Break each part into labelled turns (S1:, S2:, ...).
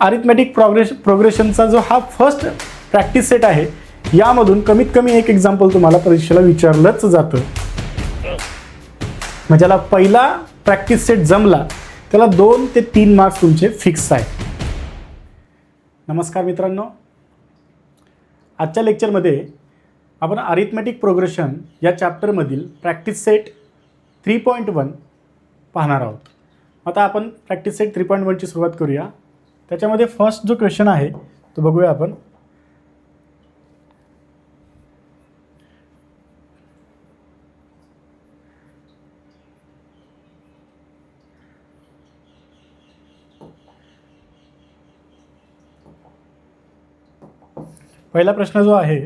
S1: Arithmetic प्रोग्रेशनचा जो हा first practice set आहे, यामधून कमीत कमी एक एक्झाम्पल तुम्हाला परीक्षेला विचारलंच जातं. म्हणजे ज्याला पहिला प्रॅक्टिस सेट जमला त्याला 2 ते 3 मार्क्स तुमचे फिक्स आहेत. नमस्कार मित्रांनो, आजच्या लेक्चरमध्ये आपण अरिथमेटिक प्रोग्रेशन या चॅप्टरमधील प्रॅक्टिस सेट 3.1 पाहणार आहोत. आता आपण प्रॅक्टिस सेट 3.1ची सुरुवात करूया. त्याच्यामध्ये फर्स्ट जो क्वेश्चन आहे तो बघूया आपण. पहिला प्रश्न जो आहे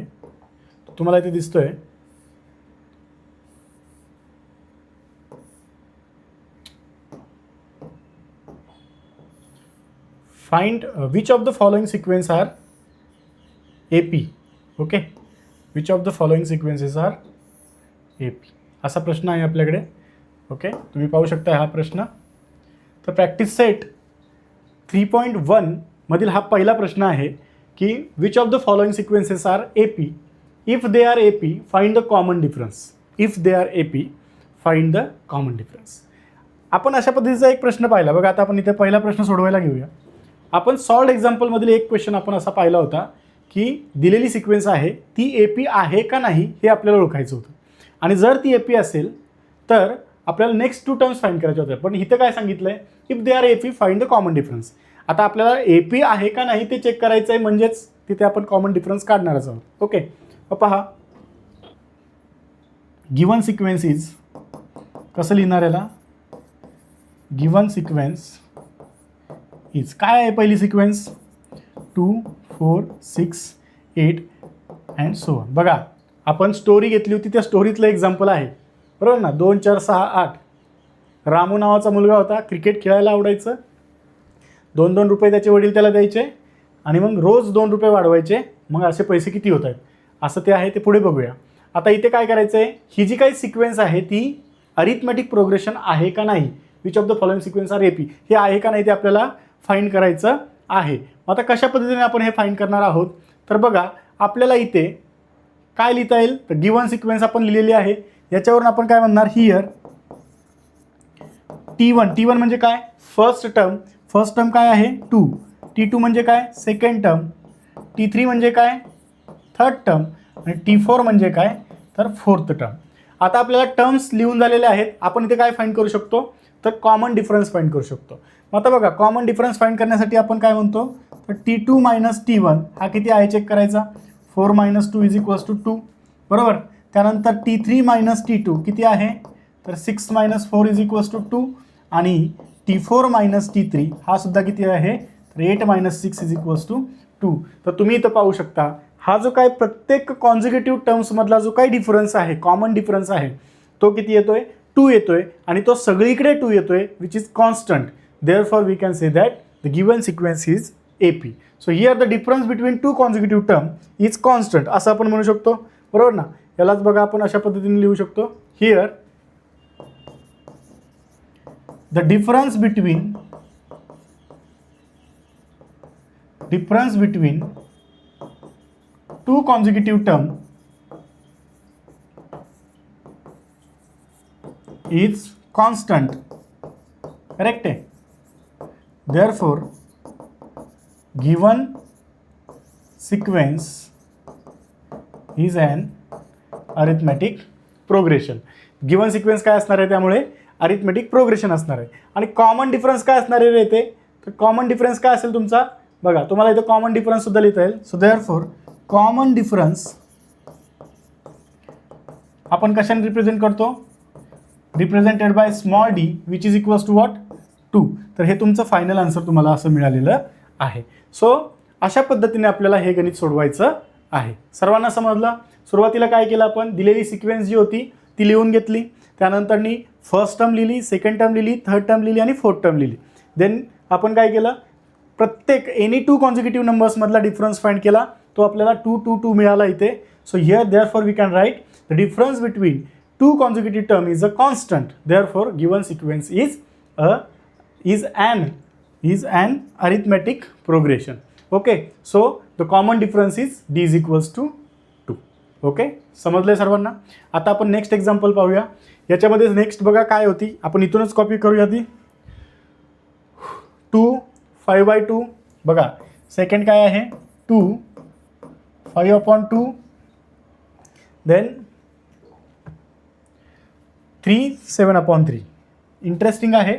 S1: तुम्हाला इथे दिसतोय. Find which of the following sequence are AP. Okay, which of the following sequences are AP असा प्रश्न आहे आपल्याकडे. ओके, तुम्ही पाहू शकता हा प्रश्न. तर प्रॅक्टिस सेट 3.1 मधील हा पहिला प्रश्न आहे की which of the following sequences are AP. If they are AP find the common difference. If they are AP find the common difference. आपण अशा पद्धतीचा एक प्रश्न पाहिला बघा. आता आपण इथे पहिला प्रश्न सोडवायला घेऊया. आपण सॉल्ड एक्झाम्पलमधील एक क्वेश्चन आपण असा पाहिला होता की दिलेली सिक्वेन्स आहे ती AP आहे का नाही हे आपल्याला ओळखायचं होतं. आणि जर ती AP असेल तर आपल्याला नेक्स्ट 2 टर्म्स फाइंड करायच्या होत्या. पण इथं काय सांगितलं आहे, if they are AP find the common difference. आता आपल्याला AP आहे का नाही ते चेक करायचं आहे, म्हणजेच तिथे आपण कॉमन डिफरन्स काढणारच आहोत. ओके, पहा गिवन सिक्वेन्स इज, कसं लिहिणार याला, गिवन सिक्वेन्स इज काय आहे पहिली सिक्वेन्स 2 4 6 8 अँड सो ऑन. बघा आपण स्टोरी घेतली होती, त्या स्टोरीतलं एक्झाम्पल आहे बरोबर ना. 2 4 6 8. रामू नावाचा मुलगा होता, क्रिकेट खेळायला आवडायचं. 2-2 रुपये त्याचे वडील त्याला द्यायचे आणि मग रोज 2 रुपये वाढवायचे. मग असे पैसे किती होत आहेत असं ते आहे, ते पुढे बघूया. आता इथे काय करायचं आहे, ही जी काही सिक्वेन्स आहे ती अरिथमेटिक प्रोग्रेशन आहे का नाही, which of the following sequence are AP हे आहे का नाही ते आपल्याला फाइंड करायचं आहे. आता कशा पद्धतीने आपण हे फाइंड करणार आहोत, तर बघा आपल्याला इथे काय लिहिता येईल, तर गिवन सिक्वेन्स आपण लिहिलेली आहे. याच्यावरून आपण काय म्हणणार, हिअर T1 म्हणजे काय, फर्स्ट टर्म काय आहे 2. T2 म्हणजे काय, सेकंड टर्म. T3 म्हणजे काय, थर्ड टर्म. आणि T4 म्हणजे काय, तर फोर्थ टर्म. आता आपल्याला टर्म्स लिहून झालेले आहेत. आपण इथे काय फाइंड करू शकतो, तर कॉमन डिफरन्स फाइंड करू शकतो. मग आता बघा कॉमन डिफरन्स फाइंड करण्यासाठी आपण काय म्हणतो, तर T2 - T1 हा किती आहे चेक करायचा. 4 - 2 = 2 बरोबर. त्यानंतर T3 - T2 किती आहे, तर 6 - 4 = 2. आणि T4 - T3 हा सुद्धा किती आहे, तर 8 - 6 = 2. तर तुम्ही इथं पाहू शकता हा जो काय प्रत्येक कॉन्झिक्युटिव्ह टर्म्समधला जो काही डिफरन्स आहे, कॉमन डिफरन्स आहे, तो किती येतोय, 2 येतोय. आणि तो सगळीकडे 2 येतोय, which is constant. Therefore we can say that the given sequence is AP. So here the difference between 2 consecutive term is constant असं आपण म्हणू शकतो बरोबर ना. यालाच बघा आपण अशा पद्धतीने लिहू शकतो. Here the difference between two consecutive term is constant. Correct है. Therefore given sequence is an arithmetic progression. Given sequence काय असणार आहे, त्यामुळे अरिथमेटिक प्रोग्रेशन असणार आहे. आणि कॉमन डिफरन्स काय असणार आहे इथे, तर कॉमन डिफरन्स काय असेल तुमचा, बघा तुम्हाला इथे कॉमन डिफरन्स सुद्धा लिहिता येईल. सो देअरफॉर कॉमन डिफरन्स आपण कशाने रिप्रेझेंट करतो, represented by small d which is equals to what 2. तर हे तुमचं फायनल आन्सर तुम्हाला असं मिळालेलं आहे. सो अशा पद्धतीने आपल्याला हे गणित सोडवायचं आहे. सर्वांना समजलं. सुरुवातीला काय केलं आपण, दिलेली सिक्वेन्स जी होती ती लिहून घेतली. त्यानंतरनी फर्स्ट टर्म लिहिली, सेकंड टर्म लिहिली, थर्ड टर्म लिहिली आणि फोर्थ टर्म लिहिली. देन आपण काय केलं, प्रत्येक एनी 2 कॉन्झिक्युटिव्ह नंबर्समधला डिफरन्स फाइंड केला. तो आपल्याला 2 2 2 मिळाला इथे. So here therefore we can write the difference between 2 consecutive term is a constant. Therefore given sequence is an is an arithmetic progression. Okay, so the common difference is d is equals to 2. Okay, समजलंय सर्वांना. आता आपण next example पाहूया. याच्यामध्ये next बघा काय होती, आपण इथूनच कॉपी करूया ती 2 5/2. बघा सेकंड काय आहे 2 5/2, देन 3 7/3. इंटरेस्टिंग आहे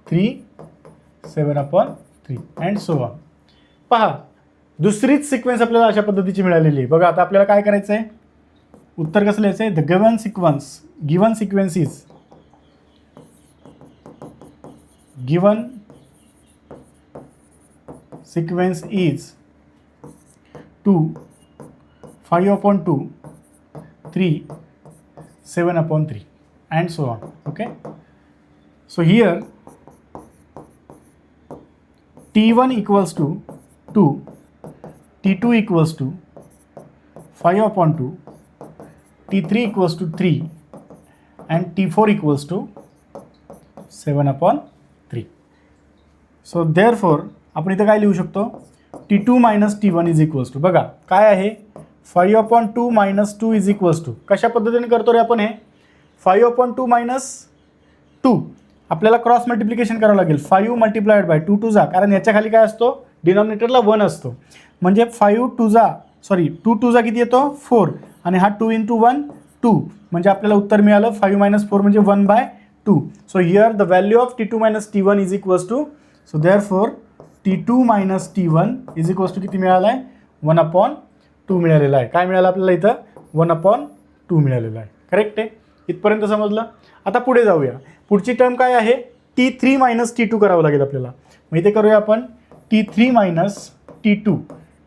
S1: 3 7/3 अँड सो ऑन. पहा दुसरीच सिक्वेन्स आपल्याला अशा पद्धतीची मिळालेली आहे. बघा आता आपल्याला काय करायचं आहे, उत्तर कसं लिहायचं आहे, the given sequence is given sequence is 2 5/2 3 7/3 and so on. Okay, so here t1 equals to 2, t2 equals to 5/2, t3 equals to 3 and t4 equals to 7/3. so therefore आपण इथं काय लिहू शकतो, t2 minus t1 is equals to, बघा काय आहे 5/2 minus 2 is equals to, कशा पद्धतीने करतो रे आपण हे 5/2 minus 2 आपल्याला क्रॉस मल्टिप्लिकेशन करावं लागेल. 5 मल्टिप्लाइड बाय 2 टू जा, कारण याच्या खाली काय असतो, डिनॉमिनेटरला 1 असतो. म्हणजे 2 टू जा किती येतो 4, आणि हा 2 × 1 2, म्हणजे आपल्याला उत्तर मिळालं 5 - 4 म्हणजे 1/2. So here the value of t2 - t1 is equals to, so therefore t2 - t1 is equals to किती मिळाला आहे 1/2 मिळालेला आहे. काय मिळालं आपल्याला इथं 1/2 मिळालेलं आहे. करेक्ट आहे, इथपर्यंत समजलं. आता पुढे जाऊया. पुढची टर्म काय आहे, t3 - t2 करावं लागेल आपल्याला. मग इथे करूया आपण t3 - t2.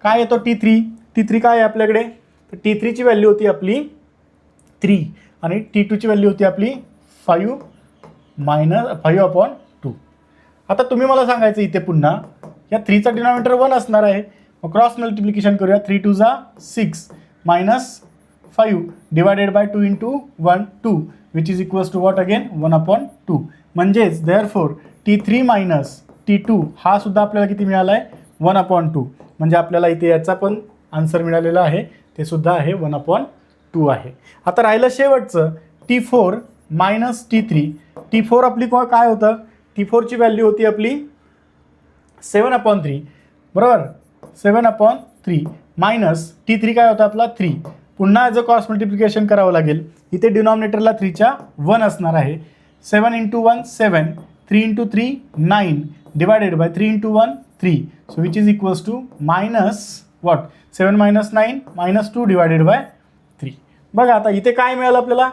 S1: काय येतो t3 काय आहे आपल्याकडे, तर t3ची व्हॅल्यू होती आपली 3 आणि t2ची व्हॅल्यू होती आपली 5/2. आता तुम्ही मला सांगायचं इथे पुन्हा या 3चा डिनॉमिनेटर 1 असणार आहे. मग क्रॉस मल्टिप्लिकेशन करूया. 3 टू जा 6 -5 divided by 2 × 1 2 which is equals to what again 1/2. म्हणजेच देअरफॉर t3 - t2 हा सुद्धा आपल्याला किती मिळाला आहे 1/2. म्हणजे आपल्याला इथे याचा पण आन्सर मिळालेला आहे, ते सुद्धा आहे 1/2 आहे. आता राहिलं शेवटचं t4 - t3. t4 आपली काय होतं, t4ची व्हॅल्यू होती आपली 7/3, बरोबर 7/3 मायनस t3 काय होता आपला 3. पुन्हा याचं क्रॉस मल्टिप्लिकेशन करावं लागेल. इथे डिनॉमिनेटरला 3च्या 1 असणार आहे. 7 × 1 7, 3 × 3 9 divided by 3 × 1 3. So which is equals to minus what 7 - 9 -2 divided by 3. बघा आता इथे काय मिळालं आपल्याला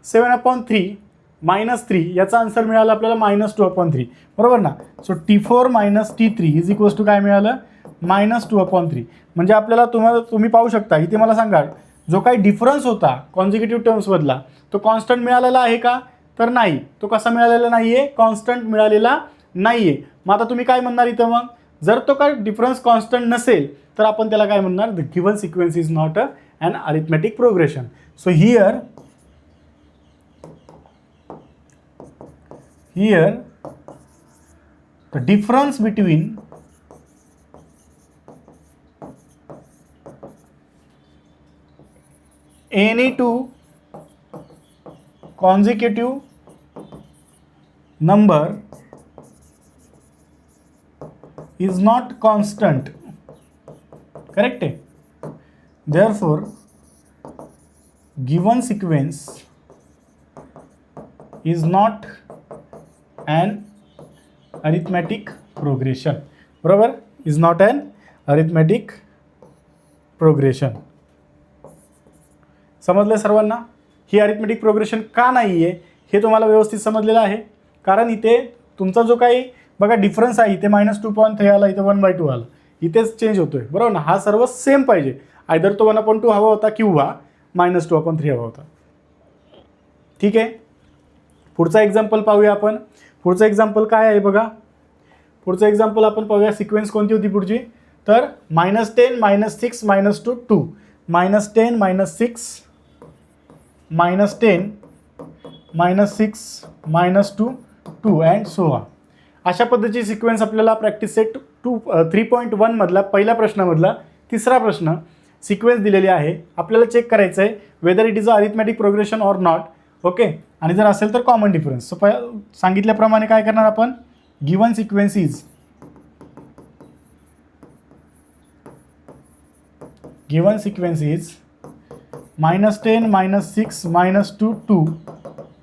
S1: 7/3 -3, याचा आन्सर मिळाला आपल्याला -2/3, बरोबर ना. So t4 - t3 is equals to काय मिळालं -2/3. म्हणजे आपल्याला तुम्ही पाहू शकता इथे. मला सांगा जो काही डिफरन्स होता कॉन्झिक्युटिव्ह टर्म्समधला तो कॉन्स्टंट मिळालेला आहे का, तर नाही. तो कसा मिळालेला नाही आहे, कॉन्स्टंट मिळालेला नाही आहे. मग आता तुम्ही काय म्हणणार इथं, मग जर तो काय डिफरन्स कॉन्स्टंट नसेल तर आपण त्याला काय म्हणणार, the given sequence is not an arithmetic progression. So here the difference between any two consecutive number is not constant. Correct? Therefore given sequence is not an arithmetic progression. बरोबर, is not an arithmetic progression. समजलं सर्वांना. ही arithmetic progression का नाही आहे हे तुम्हाला व्यवस्थित समजलेलं आहे. कारण इथे तुमचा जो काही बघा डिफरन्स आहे, इथे -2.3 आला, इथे 1/2 आला, इथेच चेंज होतोय, बरोबर ना. हा सर्व सेम पाहिजे, आयदर तो 1/2 हवा होता किंवा -2/3 हवा होता. ठीक आहे, पुढचा एक्झाम्पल पाहूया आपण. पुढचं एक्झाम्पल काय आहे बघा. पुढचं एक्झाम्पल आपण पाहूया. सिक्वेन्स कोणती होती पुढची, तर -10 -6 -2 2 -10 -6 -10 -6 -2 2 अँड सो ऑन. अशा पद्धतीची सिक्वेन्स आपल्याला प्रॅक्टिस सेट 3.1 मधला पहिल्या प्रश्नामधला तिसरा प्रश्न सिक्वेन्स दिलेली आहे. आपल्याला चेक करायचं आहे whether it is a arithmetic progression or not. Okay, आणि जर असेल तर कॉमन डिफरन्स. सो सांगितल्याप्रमाणे काय करणार आपण, गिवन सिक्वेन्स इज -10, -6, -2, 2.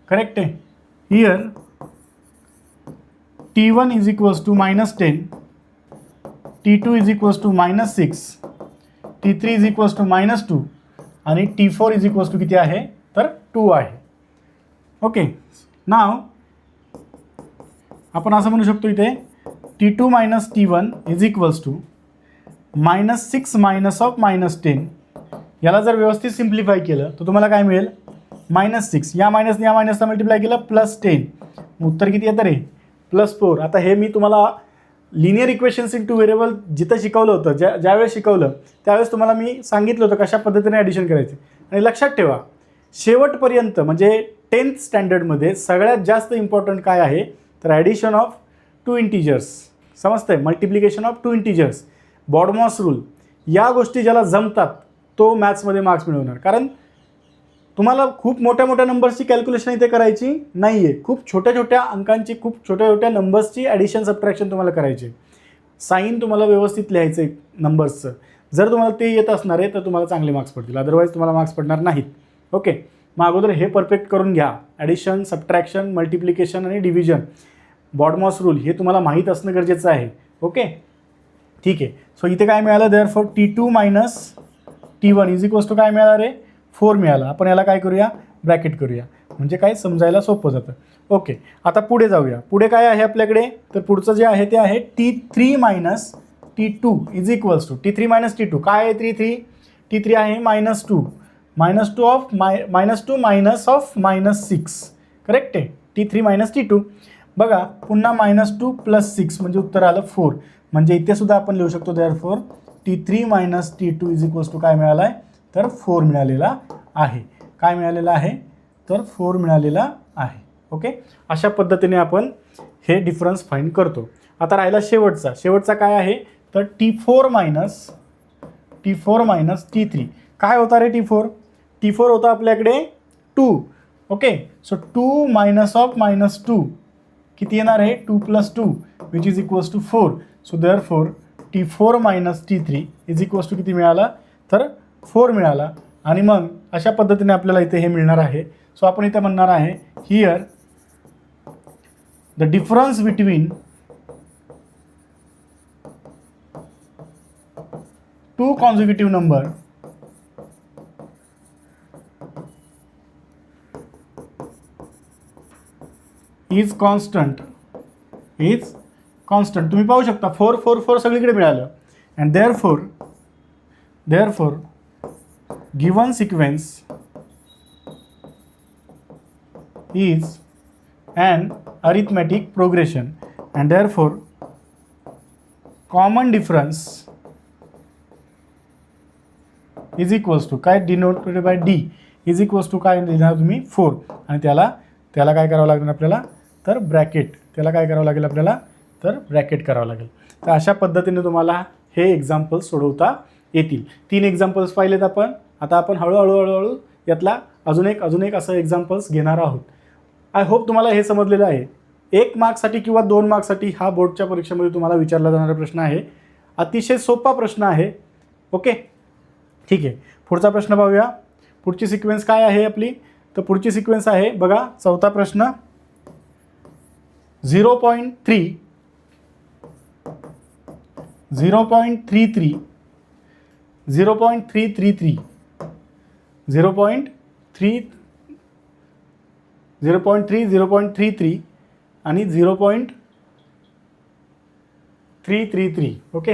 S1: करेक्ट आहे. Here T1 is equals to -10, T2 is equals to -6, T3 is equals to -2 आणि T4 is equals to किती आहे तर 2 आहे. ओके, नाव आपण असं म्हणू शकतो इथे T2 - T1 is equals to -6 -10. याला जर व्यवस्थित सिम्प्लिफाय केलं तर तुम्हाला काय मिळेल, -6 या मायनसला मल्टिप्लाय केलं +10. उत्तर किती येतं रे, +4. आता हे मी तुम्हाला linear equations in two variable जिथं शिकवलं होतं, ज्यावेळेस शिकवलं त्यावेळेस तुम्हाला मी सांगितलं होतं कशा पद्धतीने ॲडिशन करायचे. आणि लक्षात ठेवा शेवटपर्यंत म्हणजे 10th स्टँडर्डमध्ये सगळ्यात जास्त इम्पॉर्टंट काय आहे तर ॲडिशन ऑफ 2 इंटिजर्स. समजतंय, multiplication of 2 integers, BODMAS rule, या गोष्टी ज्याला जमतात तो मॅथ्समध्ये मार्क्स मिळवणार. कारण तुम्हाला खूप मोठ्या मोठ्या नंबर्सची कॅल्क्युलेशन इथे करायची नाही आहे. खूप छोट्या छोट्या अंकांची, खूप छोट्या छोट्या नंबर्सची ॲडिशन सबट्रॅक्शन तुम्हाला करायची. साईन तुम्हाला व्यवस्थित लिहायचं आहे नंबर्सचं. जर तुम्हाला ते येत असणार आहे तर तुम्हाला चांगले मार्क्स पडतील, अदरवाईज तुम्हाला मार्क्स पडणार नाहीत. ओके, मग अगोदर हे परफेक्ट करून घ्या. ॲडिशन, सबट्रॅक्शन, मल्टिप्लिकेशन आणि डिव्हिजन, बॉडमॉस रूल हे तुम्हाला माहीत असणं गरजेचं आहे. ओके, ठीक आहे. सो इथे काय मिळालं, therefore T2 - T1 is equals to काय मिळालं रे, 4 मिळालं. आपण याला काय करूया, ब्रॅकेट करूया, म्हणजे काय समजायला सोपं जातं. ओके, आता पुढे जाऊया. पुढे काय आहे आपल्याकडे, तर पुढचं जे आहे ते आहे T3 - T2 is equals to T3 - T2. काय आहे T3 आहे -2 ऑफ -2 मायनस ऑफ -6. करेक्ट आहे, T3 - T2. बघा पुन्हा -2 + 6 म्हणजे उत्तर आलं 4. म्हणजे इथे सुद्धा आपण लिहू शकतो therefore T3 - T2 is equals to काय मिळालं आहे तर 4 मिळालेला आहे. काय मिळालेलं आहे तर 4 मिळालेला आहे. ओके, अशा पद्धतीने आपण हे डिफरन्स फाइंड करतो. आता राहिला शेवटचा काय आहे तर T4 - T3. काय होता रे T4 होता आपल्याकडे 2. ओके, सो 2 - 2 किती येणार आहे 2 + 2 which is equals to 4. So therefore T4 - T3 is equals to किती मिळाला तर 4 मिळाला. आणि मग अशा पद्धतीने आपल्याला इथे हे मिळणार आहे. सो आपण इथे म्हणणार आहे here the difference between 2 consecutive number is constant. तुम्ही पाहू शकता 4 4 4 सगळीकडे मिळालं. And therefore given sequence is an arithmetic progression and therefore common difference is equals to काय denoted by D is equals to काय लिहिणार तुम्ही 4. आणि त्याला काय करावं लागेल आपल्याला तर ब्रॅकेट. करावं लागेल. तर अशा पद्धतीने तुम्हाला हे एक्झाम्पल्स सोडवता येतील. 3 एक्झाम्पल्स पाहिलेत आपण. आता आपण हळूहळू यातला अजून एक असं एक्झाम्पल्स घेणार आहोत. आय होप तुम्हाला हे समजलेलं आहे. 1 मार्क्ससाठी किंवा 2 मार्क्ससाठी हा बोर्डच्या परीक्षेमध्ये तुम्हाला विचारला जाणारा प्रश्न आहे. अतिशय सोपा प्रश्न आहे. ओके, ठीक आहे. पुढचा प्रश्न पाहूया. पुढची सिक्वेन्स काय आहे आपली, तर पुढची सिक्वेन्स आहे बघा 4था प्रश्न 0.33 0.33 0.33 आणि 0.333. ओके,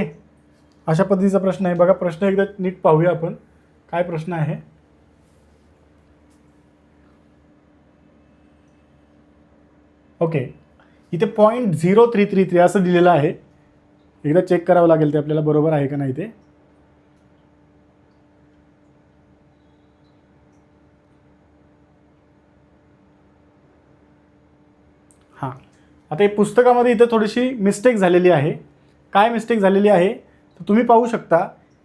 S1: अशा पद्धतीचा प्रश्न आहे. बघा प्रश्न एकदा नीट पाहूया आपण काय प्रश्न आहे. ओके, इथे 0.0333 असं दिलेलं आहे. एकदा चेक करावं लागेल ते आपल्याला बरोबर आहे का नाही ते. हां, आता हे पुस्तकामध्ये इथं थोडीशी मिस्टेक झालेली आहे. काय मिस्टेक झालेली आहे तर तुम्ही पाहू शकता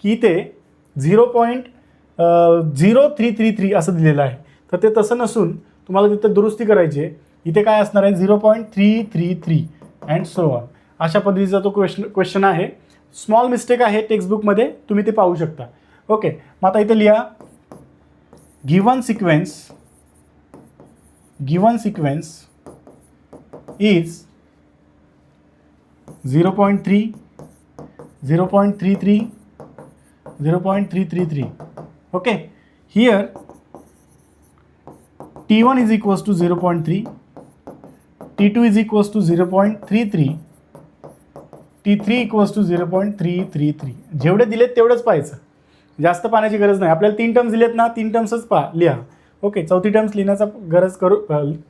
S1: की इथे 0.0333 असं दिलेलं आहे. तर ते तसं नसून तुम्हाला तिथं दुरुस्ती करायची आहे. इथे काय असणार आहे 0.333 अँड सो ऑन. अशा पद्धतीचा तो क्वेश्चन आहे. स्मॉल मिस्टेक आहे टेक्स्टबुकमध्ये, तुम्ही ते पाहू शकता. ओके, मग आता इथे लिहा given sequence is 0.3, 0.33, 0.333. Okay, here T1 is equals to 0.3, T2 is equals to 0.33, T3 equals to 0.333. जेवढे दिलेत तेवढंच पाहायचं, जास्त पाहण्याची गरज नाही. आपल्याला 3 टर्म्स दिलेत ना, 3 टर्म्सच लिहा. ओके, चौथी टर्म्स लिहिण्याचा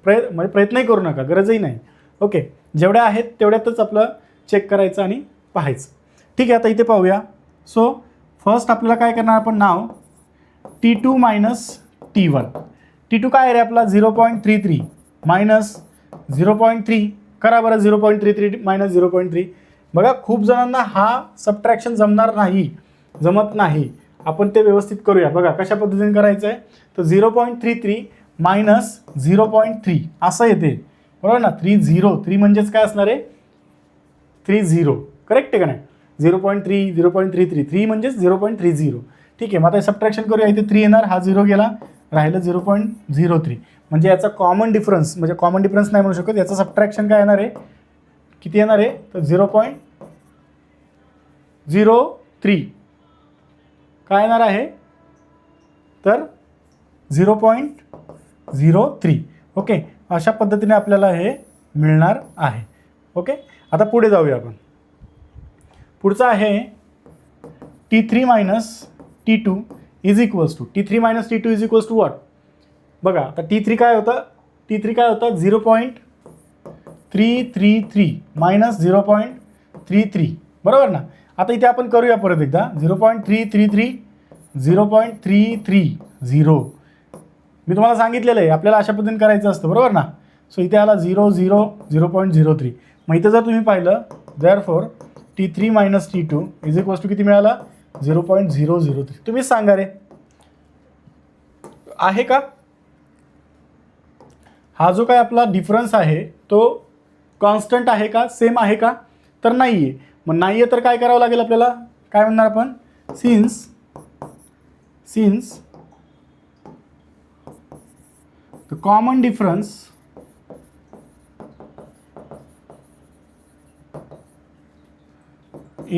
S1: प्रयत्नही करू नका, गरजही नाही. ओके, जेवढ्या आहेत तेवढ्यातच आपलं चेक करायचं आणि पाहायचं. ठीक आहे, आता इथे पाहूया. सो फर्स्ट आपल्याला काय करणार आपण नाव T2 मायनस T1. T2 काय आहे रे आपला 0.33 मायनस 0.3 करा बरं. 0.33 मायनस 0.3. बघा खूप जणांना हा सबट्रॅक्शन जमत नाही. आपण ते व्यवस्थित करूया. बघा कशा पद्धतीने करायचं आहे. तर 0.33 मायनस 0.3 असं येते, बरोबर ना. 3 म्हणजेच काय असणार आहे 30. करेक्ट आहे का नाही. 0.3 0.33 3 म्हणजेच 0.30. ठीक आहे, मग आता सबट्रॅक्शन करूया. इथे 3 येणार, हा 0 गेला, राहिलं 0.03. म्हणजे याचा कॉमन डिफरन्स नाही म्हणू शकत, याचं सबट्रॅक्शन काय येणार आहे, किती येणार आहे तर 0.03 काय येणार आहे तर 0.03. ओके, अशा पद्धतीने आपल्याला हे मिळणार आहे. ओके, आता पुढे जाऊया आपण. पुढचा आहे T3 minus T2 is equals to what. बघा आता T3 काय होतं 0.333 मायनस 0.33, बरोबर ना. आता इथे आपण करूया परत एकदा 0.333 0.330. मी तुम्हाला सांगितलेलं आहे आपल्याला अशा पद्धतीने करायचं असतं, बरोबर ना. सो इथे आला 0.03. मग इथं जर तुम्ही पाहिलं therefore T3 minus T2 is equals to किती मिळाला 0.003. तुम्हीच सांगा रे, आहे का. हा जो काय आपला डिफरन्स आहे तो कॉन्स्टंट आहे का, सेम आहे का, तर नाही आहे. मग नाही आहे तर काय करावं लागेल आपल्याला, काय म्हणणार आपण since the common difference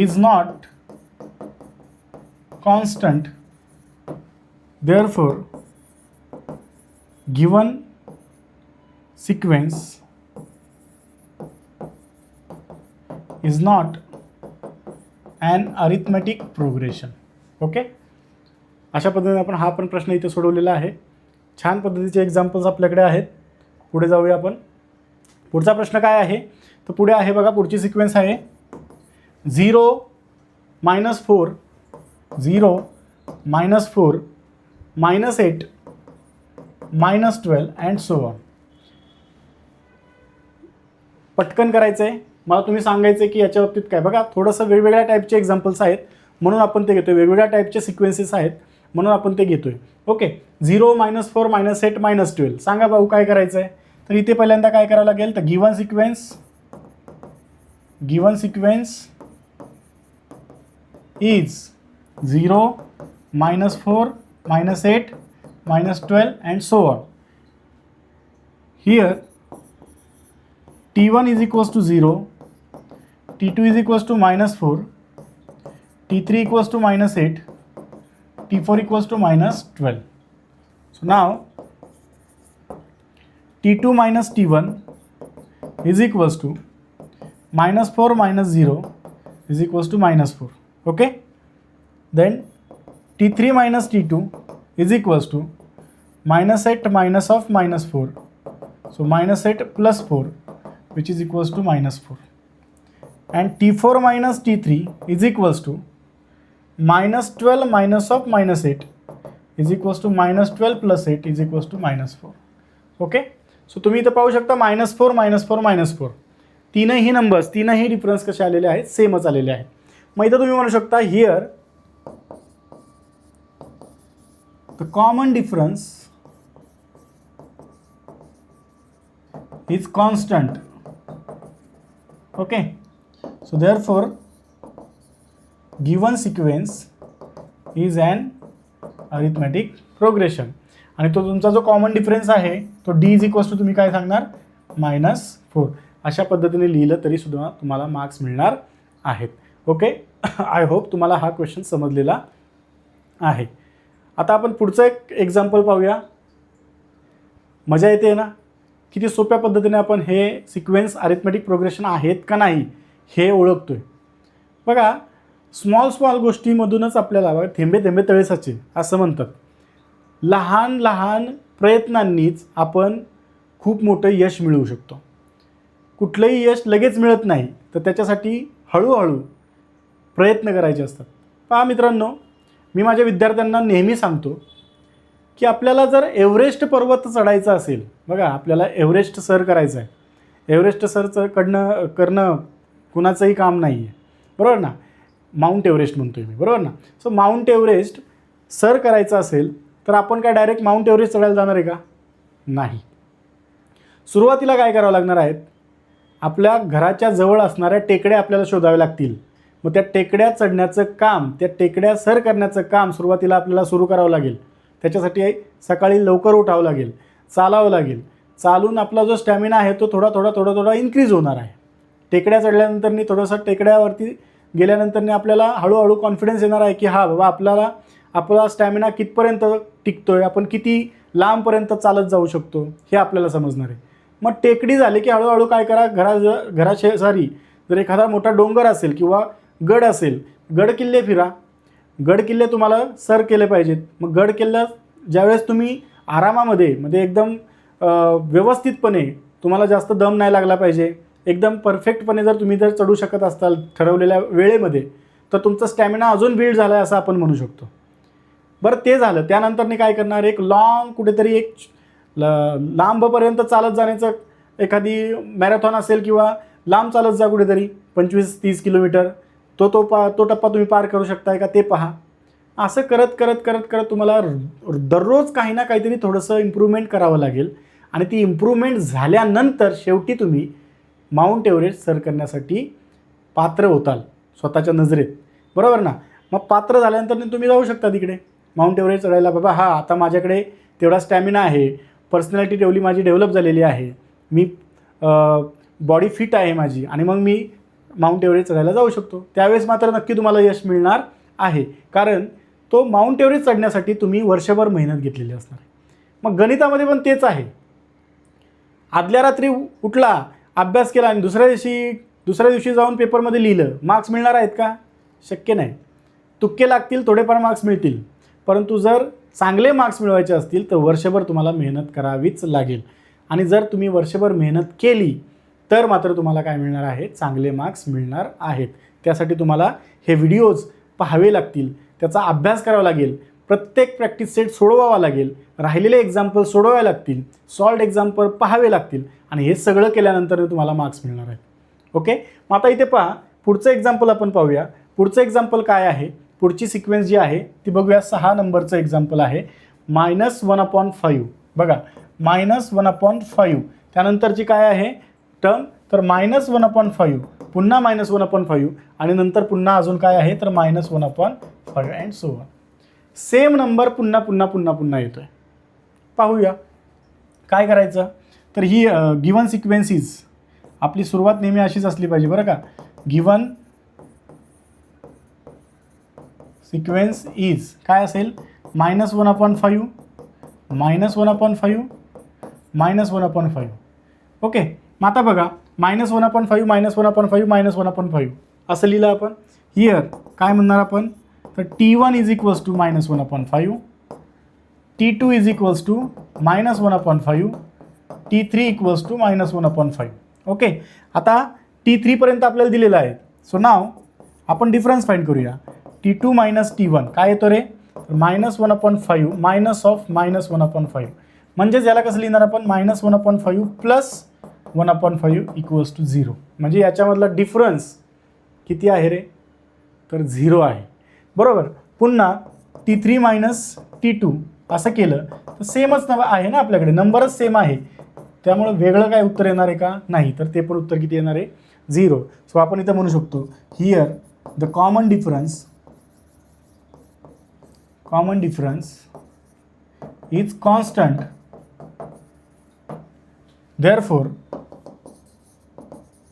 S1: is not constant, therefore given sequence is not an arithmetic progression. Okay, अशा पद्धतीने आपण हा पण प्रश्न इथे सोडवलेला आहे. छान पद्धतीचे एक्झाम्पल्स आपल्याकडे आहेत. पुढे जाऊया आपण. पुढचा प्रश्न काय आहे तर पुढे आहे बघा, पुढची सिक्वेन्स आहे 0 -4 0 -4 -8 -12 अँड सो ऑन. पटकन करायचं आहे. मला तुम्ही सांगायचं आहे की याच्या बाबतीत काय. बघा थोडंसं वेगवेगळ्या टाईपचे एक्झाम्पल्स आहेत म्हणून आपण ते घेतोय, वेगवेगळ्या टाईपचे सिक्वेन्सेस आहेत म्हणून आपण ते घेतोय. ओके, 0 -4 -8 -12. सांगा भाऊ काय करायचं आहे. तर इथे पहिल्यांदा काय करावं लागेल तर given sequence is 0 -4 -8 -12 and so on. Here T1 is equals to 0, T2 is equals to -4, T3 equals to -8, T4 equals to -12. So now T2 minus T1 is equals to -4 - 0 is equals to -4. Okay, then T3 minus T2 is equals to -8 minus of -4, so -8 plus 4 which is equals to -4, and T4 minus T3 is equals to -12 minus of -8 is equals to -12 plus 8 is equals to -4. Okay, so तुम्ही इथं पाहू शकता -4 -4 -4. तीनही numbers, तीनही difference कसे आलेले आहेत, सेमच आलेले आहेत. मग इथं तुम्ही म्हणू शकता here the common difference is constant. Okay, so therefore given sequence is an arithmetic progression. आणि तो तुमचा जो कॉमन डिफरन्स आहे तो D इज इक्वल्स टू तुम्ही काय सांगणार, -4. अशा पद्धतीने लिहिलं तरी सुद्धा तुम्हाला मार्क्स मिळणार आहेत. ओके, आय होप तुम्हाला हा क्वेश्चन समजलेला आहे. आता आपण पुढचं एक एक्झाम्पल पाहूया. मजा येते ना, किती सोप्या पद्धतीने आपण हे सिक्वेन्स अरिथमॅटिक प्रोग्रेशन आहेत का नाही हे ओळखतोय. बघा, स्मॉल गोष्टीमधूनच आपल्याला थेंबे थेंबे तळे साचे असं म्हणतात. लहान लहान प्रयत्नांनीच आपण खूप मोठं यश मिळवू शकतो. कुठलंही यश लगेच मिळत नाही, तर त्याच्यासाठी हळूहळू प्रयत्न करायचे असतात. पहा मित्रांनो, मी माझ्या विद्यार्थ्यांना नेहमी सांगतो की आपल्याला जर एव्हरेस्ट पर्वत चढायचा असेल, बघा आपल्याला एव्हरेस्ट सर करायचं आहे, एव्हरेस्ट सरचं करणं कुणाचंही काम नाही आहे, बरोबर ना. माउंट एव्हरेस्ट म्हणतो आहे मी, बरोबर ना. सो माउंट एव्हरेस्ट सर करायचं असेल तर आपण काय डायरेक्ट माउंट एव्हरेस्ट चढायला जाणार आहे का, नाही. सुरुवातीला काय करावं लागणार आहेत, आपल्या घराच्या जवळ असणाऱ्या टेकड्या आपल्याला शोधाव्या लागतील. मग त्या टेकड्या चढण्याचं काम, त्या टेकड्या सर करण्याचं काम सुरुवातीला आपल्याला सुरू करावं लागेल. त्याच्यासाठी सकाळी लवकर उठावं लागेल, चालावं लागेल. चालून आपला जो स्टॅमिना आहे तो थोडा इन्क्रीज होणार आहे. टेकड्या चढल्यानंतर थोडंसं टेकड्यावरती गेल्यानंतर आपल्याला हळूहळू कॉन्फिडन्स येणार आहे की हा बाबा आपला स्टॅमिना कितपर्यंत टिकतो आहे, आपण किती लांबपर्यंत चालत जाऊ शकतो हे आपल्याला समजणार आहे. मग टेकडी झाली की हळूहळू काय करा, घराशेजारी जर एखादा मोठा डोंगर असेल किंवा गड असेल, गड किल्ले फिरा. गड किल्ले तुम्हाला सर केले पाहिजेत. मग गड किल्ला ज्यावेळेस तुम्ही आरामामध्ये एकदम व्यवस्थितपणे, तुम्हाला जास्त दम नाही लागला पाहिजे, एकदम परफेक्टपणे जर तुम्ही चढू शकत असाल ठरवलेल्या वेळेमध्ये, तर तुमचा स्टॅमिना अजून बिल्ड झाला आहे असं आपण म्हणू शकतो. बरं, ते झालं. त्यानंतर काय करणार, एक लॉंग कुठेतरी एक लांबपर्यंत चालत जाण्याचं, एखादी मॅरेथॉन असेल किंवा लांब चालत जा कुठेतरी 25-30 किलोमीटर, तो टप्पा तुम्ही पार करू शकताय का ते पहा. असं करत तुम्हाला दररोज काही ना काहीतरी थोडंसं इम्प्रूव्हमेंट करावं लागेल. आणि ती इम्प्रूव्हमेंट झाल्यानंतर शेवटी तुम्ही माउंट एव्हरेस्ट सर करण्यासाठी पात्र होताल स्वतःच्या नजरेत, बरोबर ना. मग पात्र झाल्यानंतर तुम्ही जाऊ शकता तिकडे माउंट एव्हरेस्ट चढायला. बाबा हा, आता माझ्याकडे तेवढा स्टॅमिना आहे, पर्सनॅलिटी तेवढी माझी डेव्हलप झालेली आहे, मी बॉडी फिट आहे माझी, आणि मग मी माउंट एव्हरेस्ट चढायला जाऊ शकतो. त्यावेळेस मात्र नक्की तुम्हाला यश मिळणार आहे, कारण तो माउंट एव्हरेस्ट चढण्यासाठी तुम्ही वर्षभर मेहनत घेतलेली असणार आहे. मग गणितामध्ये पण तेच आहे. आदल्या रात्री उठला, अभ्यास केला आणि दुसऱ्या दिवशी जाऊन पेपरमध्ये लिहिलं, मार्क्स मिळणार आहेत का, शक्य नाही. तुक्के लागतील, थोडेफार मार्क्स मिळतील, परंतु जर चांगले मार्क्स मिळवायचे असतील तर वर्षभर तुम्हाला मेहनत करावीच लागेल. आणि जर तुम्ही वर्षभर मेहनत केली तर मात्र तुम्हाला काय मिळणार आहे, चांगले मार्क्स मिळणार आहेत. त्यासाठी तुम्हाला हे व्हिडिओज पाहावे लागतील, त्याचा अभ्यास करावा लागेल, प्रत्येक प्रॅक्टिस सेट सोडवावा लागेल, राहिलेले एक्झाम्पल सोडवावे लागतील, सॉल्व्ड एक्झाम्पल पाहावे लागतील, आणि हे सगळं केल्यानंतर तुम्हाला मार्क्स मिळणार आहेत. ओके, मग आता इथे पहा, पुढचं एक्झाम्पल आपण पाहूया. पुढचं एक्झाम्पल काय आहे, पुढची सिक्वेन्स जी आहे ती बघूया. 6 नंबरचं एक्झाम्पल आहे, -1/5. बघा, -1/5. त्यानंतरची काय आहे टर्म, तर -1/5, पुन्हा -1/5, आणि नंतर पुन्हा अजून काय आहे तर -1/5 and so on. Same number पुन्हा येतो आहे. पाहूया काय करायचं. तर ही गिवन सिक्वेन्सीज, आपली सुरुवात नेहमी अशीच असली पाहिजे बरं का. गिवन सिक्वेन्स इज काय असेल, -1/5, -1/5, -1/5. ओके, मग आता बघा, -1/5, -1/5, -1/5 असं लिहिलं आपण. हिअर काय म्हणणार आपण, तर T1 is equals to -1/5, T2 is equals to -1/5, T3 equals to -1/5. Okay, आता T3 पर्यंत आपल्याला दिलेलं आहे. सो नाव आपण डिफरन्स फाइंड करूया. T2 - T1 काय येतो रे, -1/5 -1/5, म्हणजेच याला कसं लिहिणार आपण, -1/5 प्लस 1/5 इक्वल्स टू 0. म्हणजे याच्यामधला डिफरन्स किती आहे रे, तर 0 आहे. बरोबर. पुन्हा T3 मायनस T2 असं केलं तर सेमच आहे ना, आपल्याकडे नंबरच सेम आहे, त्यामुळं वेगळं काय उत्तर येणार आहे का, नाही. तर ते पण उत्तर किती येणार आहे, 0. सो आपण इथं म्हणू शकतो here the common difference is constant, therefore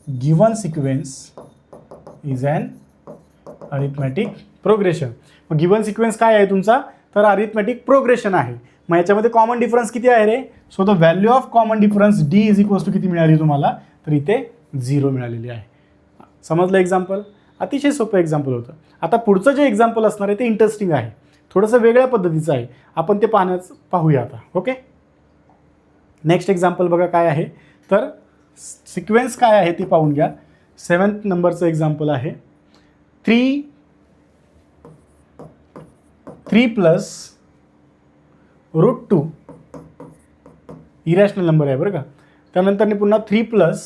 S1: given sequence is an arithmetic progression. मग गिवन सिक्वेन्स काय आहे तुमचा, तर अरिथमेटिक प्रोग्रेशन आहे. मग याच्यामध्ये कॉमन डिफरन्स किती आहे रे, so the value of common difference D is equals to किती मिळाली तुम्हाला, तर इथे 0 मिळालेली आहे. समजलं एक्झाम्पल, अतिशय सोपं एक्झाम्पल होतं. आता पुढचं जे एक्झाम्पल असणार आहे ते इंटरेस्टिंग आहे, थोडंसं वेगळ्या पद्धतीचं आहे, आपण ते पाहूया आता. ओके, नेक्स्ट एक्झाम्पल बघा काय आहे, तर सिक्वेन्स काय आहे ते पाहून घ्या. 7th नंबरचं एक्झाम्पल आहे. 3 प्लस √2 इरॅशनल नंबर आहे बरं का. त्यानंतर पुन्हा 3 plus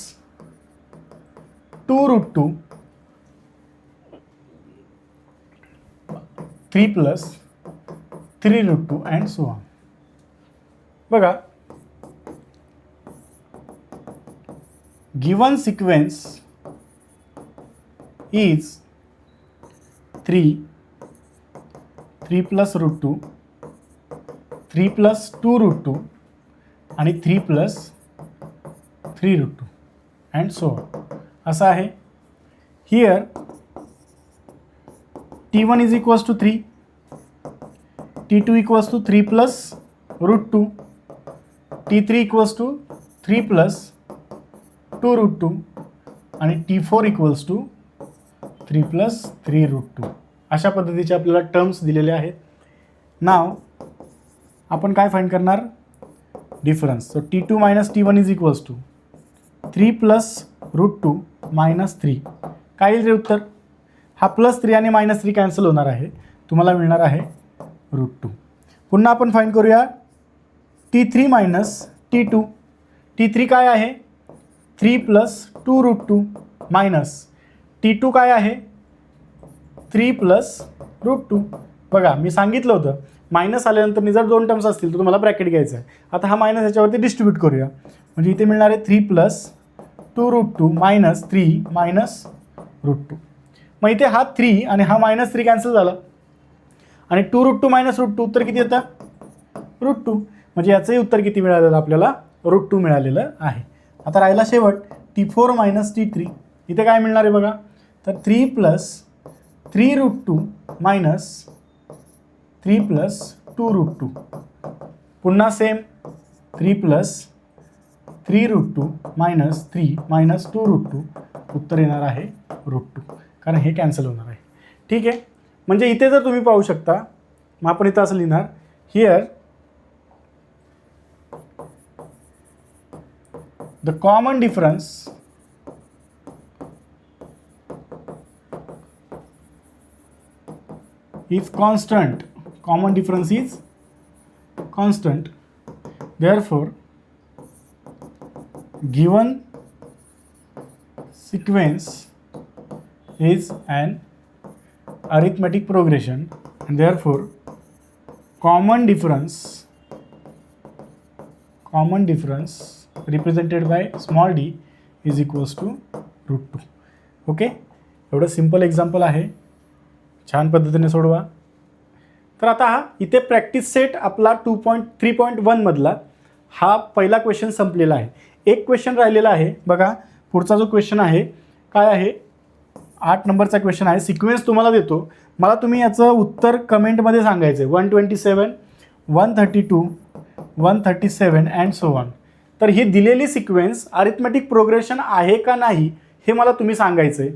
S1: 2√2, 3 plus 3√2 and so on. बघा, given sequence is 3 plus √2, 3 plus 2√2 आणि 3 plus 3√2 अँड सो ऑन असं आहे. Here T1 is equals to 3, T2 equals to 3 plus √2, T3 equals to 3 plus 2√2 आणि T4 इक्वल्स टू 3 plus 3√2. अशा पद्धतीचे आपल्याला terms दिलेले आहेत. नाव आपण काय फाइंड करणार, difference. So T2 minus T1 is equals to 3 plus √2 minus 3. काय येईल रे उत्तर, हा +3 आणि -3 कॅन्सल होणार आहे, तुम्हाला मिळणार आहे √2. पुन्हा आपण फाइंड करूया T3 मायनस T2. T3 काय आहे, 3 plus 2√2 मायनस T2 काय आहे, 3 plus √2. बघा, मी सांगितलं होतं मायनस आल्यानंतर जर 2 टर्म्स असतील तर तुम्हाला ब्रॅकेट घ्यायचं आहे. आता हा मायनस याच्यावरती डिस्ट्रीब्यूट करूया, म्हणजे इथे मिळणार आहे 3 plus 2√2 मायनस 3 मायनस √2. मग इथे हा 3 आणि हा -3 कॅन्सल झाला आणि 2√2 मायनस √2 उत्तर किती येतं, √2. म्हणजे याचंही उत्तर किती मिळालेलं आपल्याला, √2 मिळालेलं आहे. आता राहिला शेवट T4 मायनस T3. इथे काय मिळणार आहे बघा, तर 3 plus 3√2 मायनस 3 plus 2√2. पुन्हा सेम 3 plus 3√2 मायनस 3 मायनस 2√2. उत्तर येणार आहे √2, कारण हे कॅन्सल होणार आहे. ठीक आहे, म्हणजे इथे जर तुम्ही पाहू शकता, मग आपण इथं असं लिहिणार, here the common difference is constant. Common difference is constant. Therefore, given sequence is an arithmetic progression, and therefore common difference represented by small d is equals to √2. Okay, एवढं सिंपल एक्झाम्पल आहे, छान पद्धतीने सोडवा. तर आता हा इथे practice set आपला 2.3.1 मधला हा पहिला क्वेश्चन संपलेला आहे. एक क्वेश्चन राहिलेला आहे बघा. पुढचा जो क्वेश्चन आहे काय आहे, 8 नंबरचा क्वेश्चन आहे. सिक्वेन्स तुम्हाला देतो, मला तुम्ही याचं उत्तर कमेंटमध्ये सांगायचं आहे. 127, 132, 137 अँड सो ऑन. तर ही दिलेली सिक्वेन्स अरिथमेटिक प्रोग्रेशन आहे का नाही हे मला तुम्ही सांगायचं आहे.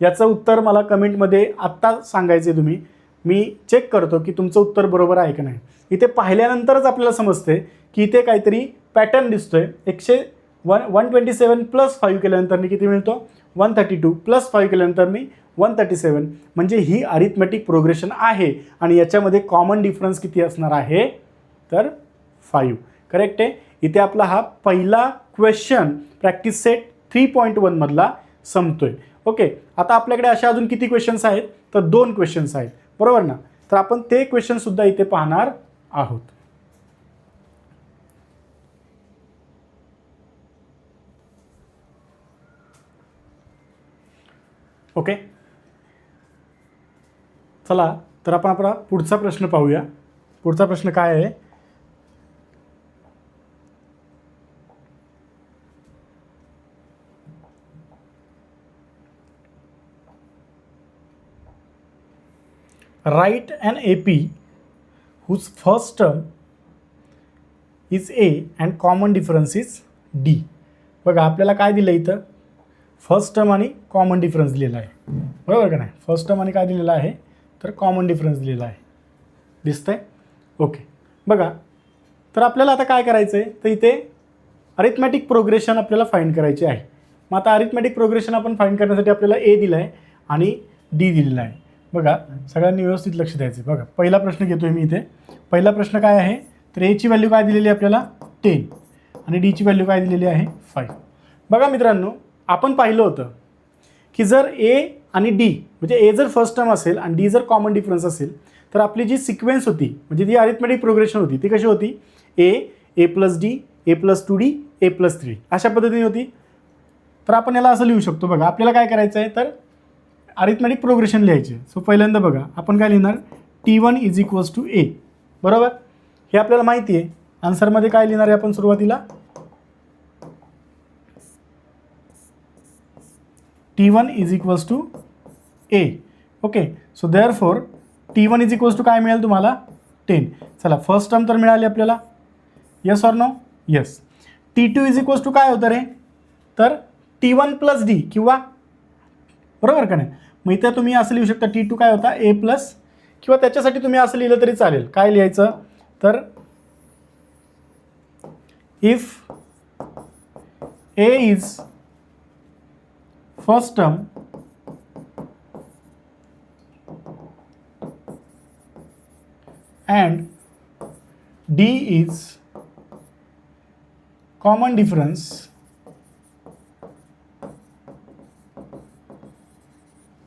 S1: याचं उत्तर मला कमेंटमध्ये आत्ता सांगायचं आहे तुम्ही. मी चेक करतो की तुमचं उत्तर बरोबर आहे का नाही. इथे पाहिल्यानंतरच आपल्याला समजते की इथे काहीतरी पॅटर्न दिसतोय. 127 + 5 केल्यानंतर किती मिळतो, 132 + 5 केल्यानंतर 137. म्हणजे ही अरिथमेटिक प्रोग्रेशन आहे आणि याच्यामध्ये कॉमन डिफरन्स किती असणार आहे, तर 5. करेक्ट आहे. इथे आपला हा पहिला क्वेश्चन प्रॅक्टिस सेट 3.1 मधला संपतोय. ओके, आता आपल्याकडे अशा अजून किती क्वेश्चन्स आहेत, तर 2 क्वेश्चन्स आहेत, बरोबर ना. तर आपण ते क्वेश्चन सुद्धा इथे पाहणार आहोत. ओके, चला तर आपण आपला पुढचा प्रश्न पाहूया. पुढचा प्रश्न काय आहे, write an AP whose first term is A and common difference is D. बघा आपल्याला काय दिलं इथं, फर्स्ट टर्म आणि कॉमन डिफरन्स दिलेला आहे, बरोबर का नाही. फर्स्ट टर्म आणि काय दिलेला आहे, तर कॉमन डिफरन्स दिलेला आहे, दिसतंय. ओके, बघा तर आपल्याला आता काय करायचं आहे, तर इथे अरिथमॅटिक प्रोग्रेशन आपल्याला फाइंड करायची आहे. मग आता अरिथमॅटिक प्रोग्रेशन आपण फाइंड करण्यासाठी आपल्याला ए दिलं आहे आणि डी दिलेला आहे. बघा सगळ्यांनी व्यवस्थित लक्ष द्यायचं. बघा पहिला प्रश्न घेतोय मी इथे. पहिला प्रश्न काय आहे, तर एची व्हॅल्यू काय दिलेली आहे आपल्याला 10 आणि डीची व्हॅल्यू काय दिलेली आहे 5. बघा मित्रांनो, आपण पाहिलं होतं की जर ए आणि डी म्हणजे ए जर फर्स्ट टर्म असेल आणि डी जर कॉमन डिफरन्स असेल, तर आपली जी सिक्वेन्स होती म्हणजे ती अरिथमॅटिक प्रोग्रेशन होती ती कशी होती, ए प्लस डी, ए प्लस 2D, ए प्लस 3D अशा पद्धतीने होती. तर आपण याला असं लिहू शकतो. बघा आपल्याला काय करायचं आहे, तर अरिथमॅटिक प्रोग्रेशन लिहायचे. सो पहिल्यांदा बघा आपण काय लिहिणार, T1 इज इक्वल्स टू ए, बरोबर. हे आपल्याला माहिती आहे. आन्सरमध्ये काय लिहिणार आहे आपण सुरुवातीला, T1 is equals to a. Okay, so therefore T1 is equals to काय मिळेल तुम्हाला 10. चला फर्स्ट टर्म तर मिळाली आपल्याला, yes or no, yes. T2 is equals to काय होतं रे, तर T1 प्लस डी किंवा, बरोबर का नाही. मग इथं तुम्ही असं लिहू शकता, T2 काय होता ए प्लस, किंवा त्याच्यासाठी तुम्ही असं लिहिलं तरी चालेल. काय लिहायचं, तर if A is first term and D is common difference,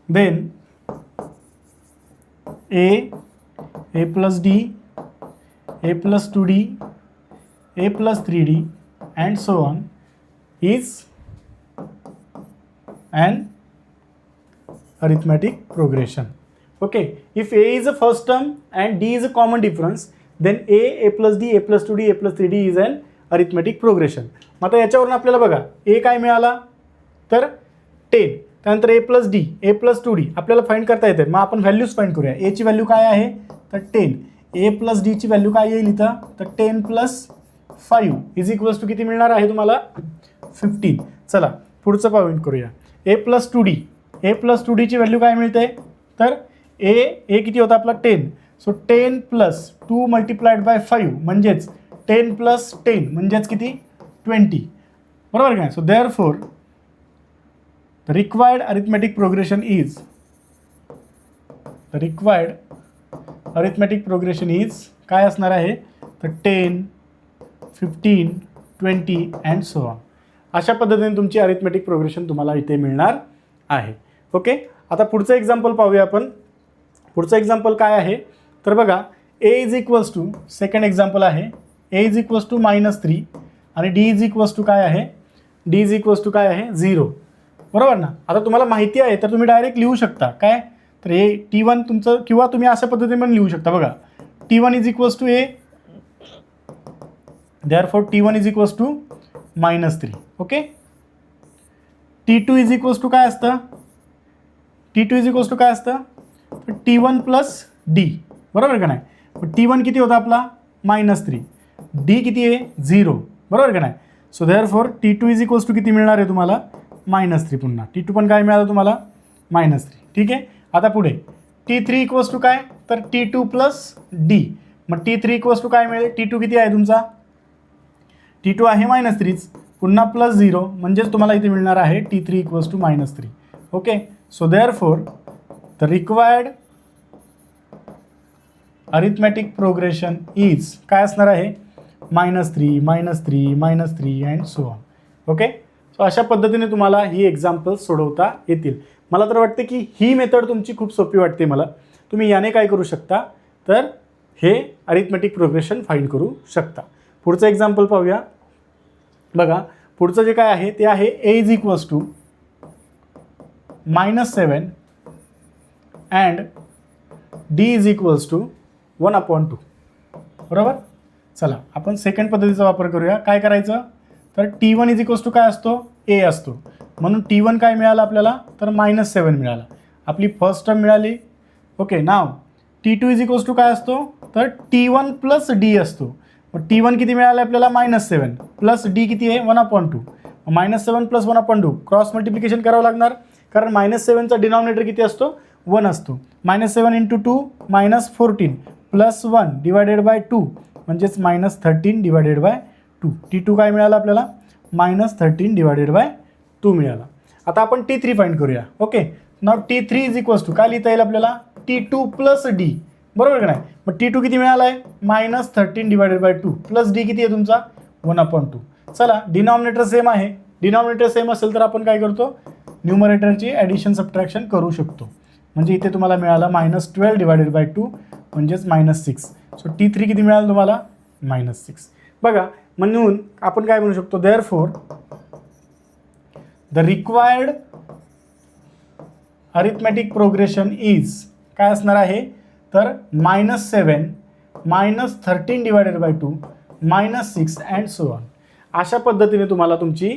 S1: then A plus D, A plus 2D, A plus 3D and so on is an arithmetic progression. Okay, if A is a first term and D is a common difference, then A plus D, A plus 2D, A plus 3D is an arithmetic progression. मग आता याच्यावरून आपल्याला बघा A काय मिळाला, तर 10. त्यानंतर A plus D, A plus 2D आपल्याला फाइंड करता येते. मग आपण व्हॅल्यूज फाइंड करूया. A ची व्हॅल्यू काय आहे, तर 10. A plus D ची व्हॅल्यू काय येईल इथं, तर 10 प्लस 5 इज इक्वल्स टू किती मिळणार आहे तुम्हाला 15. चला पुढचं पॉईंट करूया. A plus 2D, A plus 2D ची व्हॅल्यू काय मिळते, तर ए किती होता आपला 10. सो 10 प्लस 2 मल्टिप्लाइड बाय 5 म्हणजेच 10 प्लस 10 म्हणजेच किती 20, बरोबर काय. So therefore the required arithmetic progression is काय असणार आहे, तर 10, 15, 20 अँड सो ऑन. अशा पद्धतीने तुमची अरिथमॅटिक प्रोग्रेशन तुम्हाला इथे मिळणार आहे. ओके, आता पुढचं एक्झाम्पल पाहूया आपण. पुढचं एक्झाम्पल काय आहे, तर बघा A is equals to, second example आहे, ए इज इक्वल्स टू -3 आणि डी इज इक्वल्स टू काय आहे, डी इज इक्वल्स टू काय आहे 0, बरोबर ना. आता तुम्हाला माहिती आहे तर तुम्ही डायरेक्ट लिहू शकता काय, तर हे T1 तुमचं, किंवा तुम्ही अशा पद्धतीने पण लिहू शकता. बघा T1 is equals to a, therefore T1 is equals to -3. Okay, T2 is equals to काय असतं, T2 इज इक्वल्स टू काय असतं, तर T1 प्लस डी, बरोबर का नाही. T1 किती होता आपला -3, डी किती आहे 0, बरोबर का नाही. So therefore T2 is equals to किती मिळणार आहे तुम्हाला -3. पुन्हा T2 पण काय मिळालं तुम्हाला -3. ठीक आहे, आता पुढे T3 इक्वल्स टू काय, तर T2 प्लस डी. मग T3 इक्वल्स टू काय मिळेल, T2 किती आहे तुमचा, T2 आहे -3, पुन्हा प्लस 0 म्हणजेच तुम्हाला इथे मिळणार आहे T3 equals to -3. Okay, so therefore the required arithmetic progression is काय असणार आहे, -3 and so on. Okay, so अशा पद्धतीने तुम्हाला ही एक्झाम्पल्स सोडवता येतील. मला तर वाटते की ही मेथड तुमची खूप सोपी वाटते मला. तुम्ही याने काय करू शकता, तर हे अरिथमेटिक प्रोग्रेशन फाइंड करू शकता. पुढचं एक्झाम्पल पाहूया. बघा, पुढचं जे काय आहे ते आहे a is equals to -7 and d is equals to 1/2. बरोबर. चला आपण सेकंड पद्धतीचा वापर करूया. काय करायचं, तर T1 इज इक्वल्स टू काय असतो, a असतो. म्हणून T1 काय मिळालं आपल्याला, तर -7 मिळाला. आपली फर्स्ट टर्म मिळाली. Okay, now T2 is equals to काय असतो, तर T1 प्लस D असतो. मग T1 किती मिळालं आपल्याला, -7 प्लस D किती आहे, 1/2. -7 प्लस 1/2 क्रॉस मल्टिप्लिकेशन करावं लागणार, कारण -7चा डिनॉमिनेटर किती असतो, 1 असतो. -7 × 2 -14 प्लस 1 डिवायडेड बाय 2 म्हणजेच -13 डिवायडेड बाय 2. T2 काय मिळालं आपल्याला, -13 डिवायडेड बाय 2 मिळाला. आता आपण T3 फाइंड करूया. Okay, now T3 is equals to काय लिहिता येईल आपल्याला, T2 प्लस D. बरोबर का नाही. मग T2 किती मिळाला आहे, -13 डिवायडेड बाय 2 प्लस D किती आहे तुमचा, 1/2. चला, डिनॉमिनेटर सेम आहे. डिनॉमिनेटर सेम असेल तर आपण काय करतो, न्यूमरेटरची ॲडिशन सबट्रॅक्शन करू शकतो. म्हणजे इथे तुम्हाला मिळाला -12 डिवायडेड बाय 2 म्हणजेच -6. सो T3 किती मिळालं तुम्हाला, -6. बघा, म्हणून आपण काय म्हणू शकतो, therefore the required arithmetic progression is काय असणार आहे, तर -7 -13 divided by 2 -6 and so on. अशा पद्धतीने तुम्हाला तुमची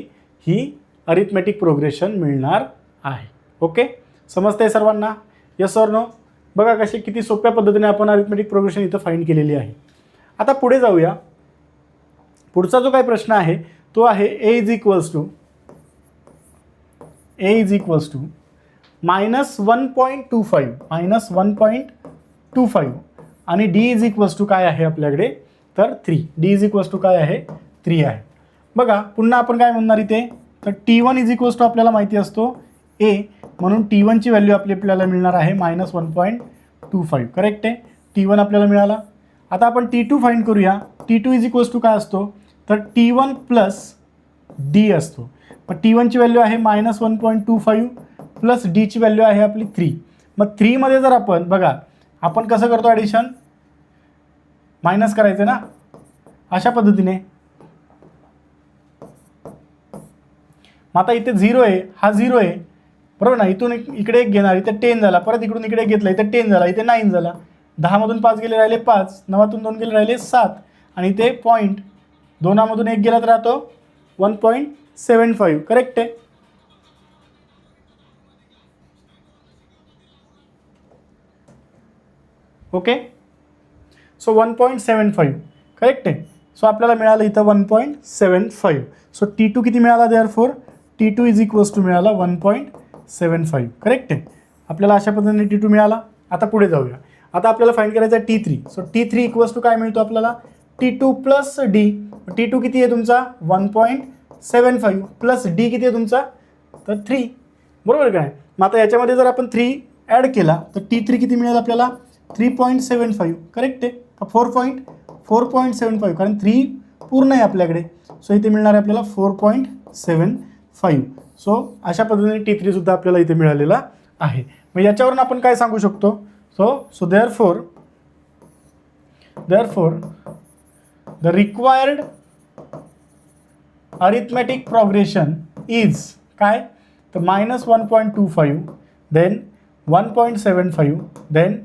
S1: ही अरिथमेटिक प्रोग्रेशन मिळणार आहे. ओके, समजतंय सर्वांना, यस ऑर नो. बघा कशी किती सोप्या पद्धतीने आपण अरिथमेटिक प्रोग्रेशन इथं फाइंड केलेली आहे. आता पुढे जाऊया. पुढचा जो काही प्रश्न आहे तो आहे a इज इक्वल्स टू -1.25 आणि d इज इक्वल्स टू काय आहे आपल्याकडे, तर 3. d इज इक्वल्स टू काय आहे, 3 आहे. बघा, पुन्हा आपण काय म्हणणार इथे, तर T1 इज इक्वल्स टू आपल्याला माहिती असतो a, म्हणून T1ची व्हॅल्यू आपल्याला मिळणार आहे -1.25. करेक्ट आहे, T1 आपल्याला मिळाला. आता आपण T2 फाइंड करूया. T2 इज इक्वल्स टू काय असतो, तर T1 प्लस D असतो. मग T1ची व्हॅल्यू आहे -1.25 प्लस Dची व्हॅल्यू आहे आपली 3. मग 3मध्ये जर आपण बघा, आपण कसं करतो ॲडिशन, मायनस करायचं ना, अशा पद्धतीने. मग आता इथे 0 आहे, हा 0 आहे, बरोबर ना. इथून इकडे एक घेणार, इथे 10 झाला. परत इकडून इकडे घेतला, इथे 10 झाला, इथे 9 झाला. 10मधून 5 गेले राहिले 5, 9तून 2 गेले राहिले 7, आणि इथे पॉईंट 2मधून 1 गेला तर राहतो 1.75. करेक्ट आहे. ओके, सो 1.75 करेक्ट आहे. सो आपल्याला मिळालं इथं 1.75. सो T2 किती मिळाला, therefore T2 is equals to मिळाला 1.75. करेक्ट आहे. आपल्याला अशा पद्धतीने T2 मिळाला. आता पुढे जाऊया. आता आपल्याला फाइंड करायचं आहे T3. So T3 equals to काय मिळतो आपल्याला, T2 प्लस D. T2 किती आहे तुमचा, 1.75 प्लस D किती आहे तुमचा, तर 3. बरोबर काय. मग आता याच्यामध्ये जर आपण 3 ॲड केला तर T3 किती मिळेल आपल्याला, 3.75. करेक्ट आहे. 4.75 कारण 3 पूर्ण आहे आपल्याकडे. सो इथे मिळणार आहे आपल्याला 4.75. सो अशा पद्धतीने T3 सुद्धा आपल्याला इथे मिळालेला आहे. मग याच्यावरून आपण काय सांगू शकतो, so therefore the required arithmetic progression is काय, तर -1.25 then 1.75 then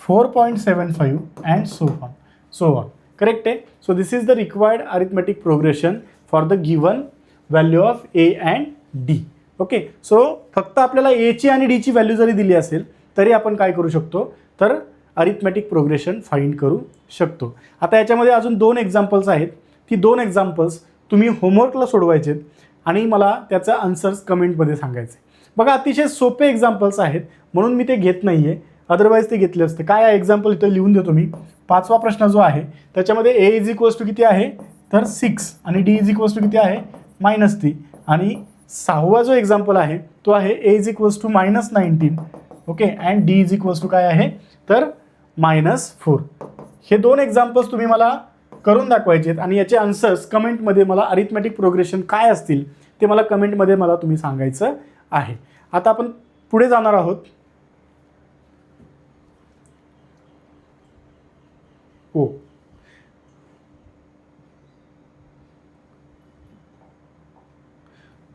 S1: 4.75 and so on. Correct आहे. So this is the required arithmetic progression for the given value of A and D. Okay, so फक्त आपल्याला Aची आणि Dची व्हॅल्यू जरी दिली असेल तरी आपण काय करू शकतो, तर अरिथमेटिक प्रोग्रेशन फाइंड करू शकतो. आता याच्यामध्ये अजून 2 एक्झाम्पल्स आहेत. ती 2 एक्झाम्पल्स तुम्ही होमवर्कला सोडवायचे आणि मला त्याचं आन्सर्स कमेंटमध्ये सांगायचे. बघा, अतिशय सोपे एक्झाम्पल्स आहेत म्हणून मी ते घेत नाही आहे, अदरवाईज ते घेतले असते. काय आहे एक्झाम्पल इथं लिहून देतो मी. 5वा प्रश्न जो आहे त्याच्यामध्ये A इज इक्वल्स टू किती आहे, तर 6 आणि D इज इक्वल्स टू किती आहे, -3. आणि 6वा जो एक्झाम्पल आहे तो आहे A is equals to -19. Okay, and D is equals to काय आहे, तर -4. हे 2 एक्झाम्पल्स तुम्ही मला करून दाखवायचे आहेत आणि याचे आन्सर्स कमेंटमध्ये मला अरिथमॅटिक प्रोग्रेशन काय असतील ते मला कमेंटमध्ये मला तुम्ही सांगायचं आहे. आता आपण पुढे जाणार आहोत. हो,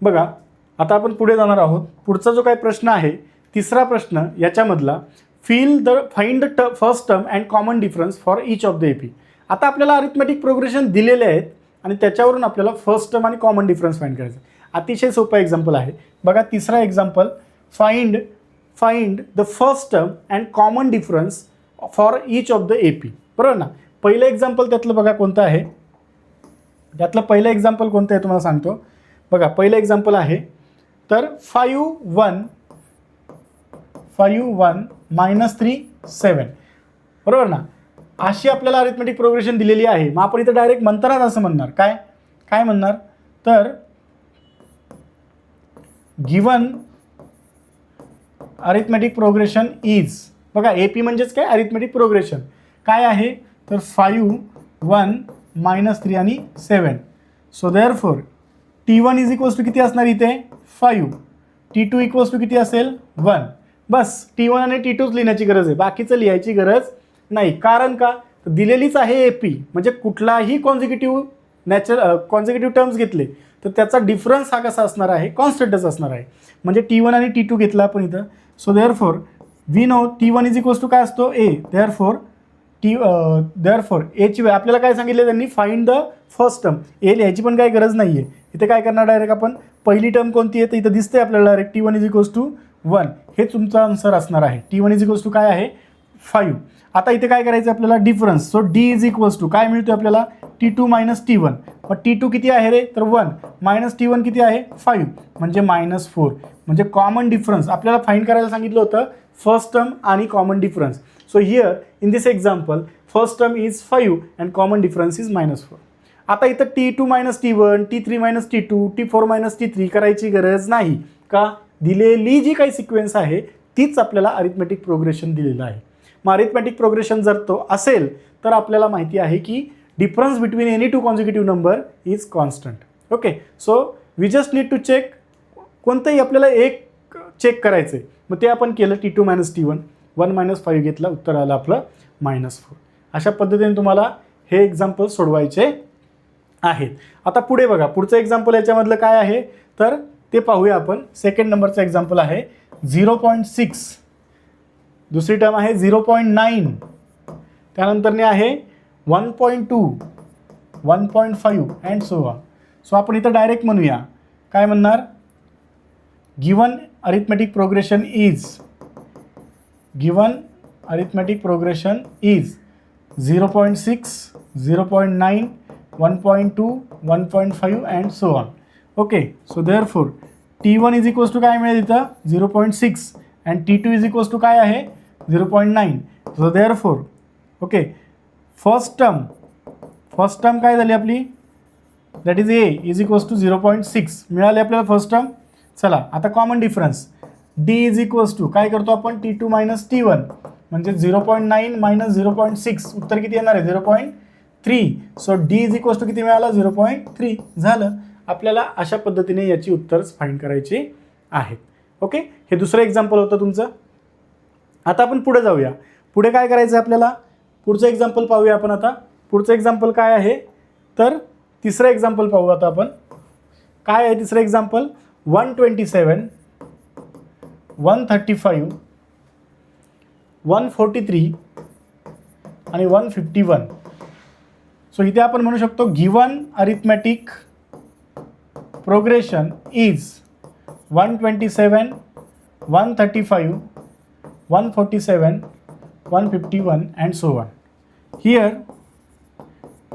S1: बघा आता आपण पुढे जाणार आहोत. पुढचा जो काही प्रश्न आहे, तिसरा प्रश्न याच्यामधला, find the first term and common difference for each of the AP. आता आपल्याला अरिथमॅटिक प्रोग्रेशन दिलेले आहेत आणि त्याच्यावरून आपल्याला फर्स्ट टर्म आणि कॉमन डिफरन्स फाइंड करायचं. अतिशय सोपा एक्झाम्पल आहे. बघा तिसरा example, find the first term and common difference for each of the AP. बरोबर ना. पहिलं एक्झाम्पल त्यातलं बघा कोणतं आहे, त्यातलं पहिलं एक्झाम्पल कोणतं आहे तुम्हाला सांगतो. बघा पहिलं एक्झाम्पल आहे तर 5 1 -3 7. बरोबर ना. अशी आपल्याला अरिथमॅटिक प्रोग्रेशन दिलेली आहे. मग आपण इथं डायरेक्ट म्हणतानाच असं म्हणणार, काय म्हणणार तर गिवन अरिथमॅटिक प्रोग्रेशन इज. बघा एपी म्हणजेच काय, अरिथमॅटिक प्रोग्रेशन काय आहे तर 5 1 -3 आणि 7. So therefore T1 is equals to किती असणार इथे 5, T2 इक्वल्स टू किती असेल 1. बस T1 आणि T2च लिहिण्याची गरज आहे, बाकीचं लिहायची गरज नाही. कारण का, दिलेलीच आहे एपी, म्हणजे कुठलाही कॉन्झिक्युटिव्ह टर्म्स घेतले तर त्याचा डिफरन्स हा कसा असणार आहे, कॉन्स्टंटच असणार आहे. म्हणजे T1 आणि T2 घेतला आपण इथं. So therefore we know T1 is equals to काय असतो ए. देअरफॉर एची वेळ आपल्याला काय सांगितलं त्यांनी, फाइंड द फर्स्ट टर्म. ए लिहायची पण काही गरज नाही आहे. इथे काय करणार डायरेक्ट आपण, पहिली टर्म कोणती आहे तर इथं दिसते आपल्याला direct T1 is equals to 1. हे तुमचा आन्सर असणार आहे. T1 इज इक्वल्स टू काय आहे 5. आता इथे काय करायचं आपल्याला, difference. So D is equals to काय मिळतो आपल्याला T2 - T1. मग T2 किती आहे रे तर 1 मायनस T1 किती आहे 5 म्हणजे -4. म्हणजे कॉमन डिफरन्स आपल्याला फाइंड करायला सांगितलं होतं, फर्स्ट टर्म आणि common difference. So here in this example first term is 5 and common difference is -4. आता इथं T2 - T1, T3 - T2, T4 - T3 करायची गरज नाही. का, दिलेली जी काही सिक्वेन्स आहे तीच आपल्याला अरिथमॅटिक प्रोग्रेशन दिलेलं आहे. मग अरिथमॅटिक प्रोग्रेशन जर तो असेल तर आपल्याला माहिती आहे की difference between any two consecutive number is constant. Okay, so we just need to check, कोणतंही आपल्याला एक चेक करायचं आहे. मग ते आपण केलं, T2 - T1, 1 - 5 घेतलं, उत्तर आलं आपलं -4. अशा पद्धतीने तुम्हाला हे एक्झाम्पल सोडवायचे आहेत. आता पुढे बघा, पुढचं एक्झाम्पल याच्यामधलं काय आहे तर ते पाहूया आपण. सेकंड नंबरचं एक्झाम्पल आहे 0.6. दुसरी टर्म आहे 0.9. त्यानंतरने आहे 1.2, 1.5 अँड सो ऑन. सो आपण इथं डायरेक्ट म्हणूया, काय म्हणणार, given arithmetic progression is 0.6, 0.9, 1.2, 1.5 and so on. Okay, so therefore T1 is equals to काय मिळेल इथं 0.6 and T2 is equals to काय आहे 0.9. So therefore okay, first term काय झाली आपली, that is a is equals to 0.6 मिळाले आपल्याला फर्स्ट टर्म. चला आता common difference D is equals to काय करतो आपण T2 - T1 म्हणजे 0.9 - 0.6 उत्तर किती येणार आहे 0.3. So D is equals to किती मिळाला 0.3 झालं. आपल्याला अशा पद्धतीने याची उत्तरच फाइंड करायची आहेत. ओके, हे दुसरं एक्झाम्पल होतं तुमचं. आता आपण पुढे जाऊया. पुढे काय करायचं आहे आपल्याला, पुढचं एक्झाम्पल पाहूया आपण. आता पुढचं एक्झाम्पल काय आहे तर तिसरं एक्झाम्पल पाहू आता आपण. काय आहे तिसरं एक्झाम्पल, 127, 135, 143 आणि 151. सो इथे आपण म्हणू शकतो given arithmetic progression is 127, 135, 147, 151 and so on. Here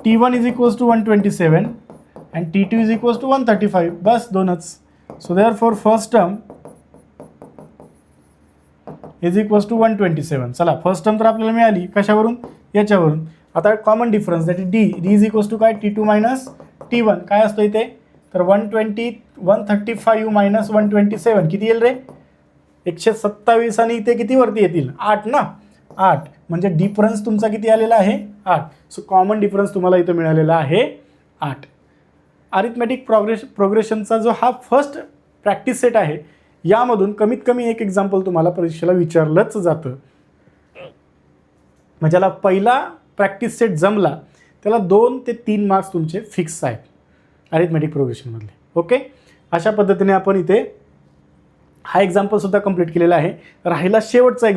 S1: T1 is equals to 127 and T2 is equals to 135. बस दोनच. So therefore first term is equals to 127. चला फर्स्ट टर्म तर आपल्याला मिळाली कशावरून, याच्यावरून. आता common difference that is D is equals to काय T2 - T1 काय असतो इथे तर 135 - 127 किती येईल रे 127 आणि इथे किती वरती येतील 8 ना 8. म्हणजे डिफरन्स तुमचा किती आलेला आहे 8. सो कॉमन डिफरन्स तुम्हाला इथं मिळालेला आहे 8. अरिथमॅटिक प्रोग्रेशनचा जो हा फर्स्ट प्रॅक्टिस सेट आहे यामधून कमीत कमी एक एक्झाम्पल तुम्हाला परीक्षेला विचारलंच जातं. म्हणजे ज्याला पहिला प्रॅक्टिस सेट जमला त्याला 2 ते 3 मार्क्स तुमचे फिक्स आहेत अरिथमॅटिक प्रोग्रेशनमधले. ओके, अशा पद्धतीने आपण इथे हा एक्झाम्पलसुद्धा कंप्लीट केलेला आहे. राहिला शेवटचा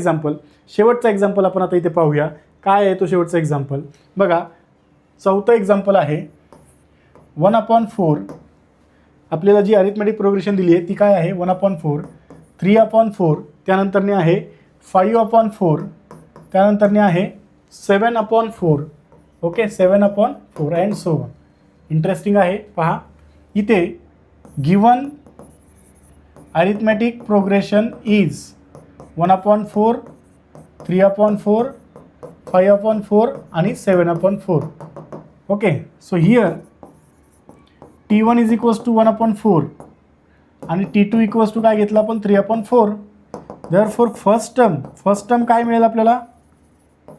S1: एक्झाम्पल आपण आता इथे पाहूया. काय आहे तो शेवटचा एक्झाम्पल बघा. चौथं एक्झाम्पल आहे 1/4. आपल्याला जी अरिथमॅटिक प्रोग्रेशन दिली आहे ती काय आहे 1/4, 3/4, त्यानंतरने आहे 5/4, त्यानंतरने आहे 7/4. Okay, 7/4 and so on. Interesting आहे पहा. इथे गिवन अरिथमॅटिक प्रोग्रेशन इज 1/4, 3/4, 5/4 आणि 7/4. Okay, so here T1 is equals to 1/4 आणि T2 इक्वल्स टू काय घेतलं आपण 3/4. देअरफॉर फर्स्ट टर्म काय मिळेल आपल्याला,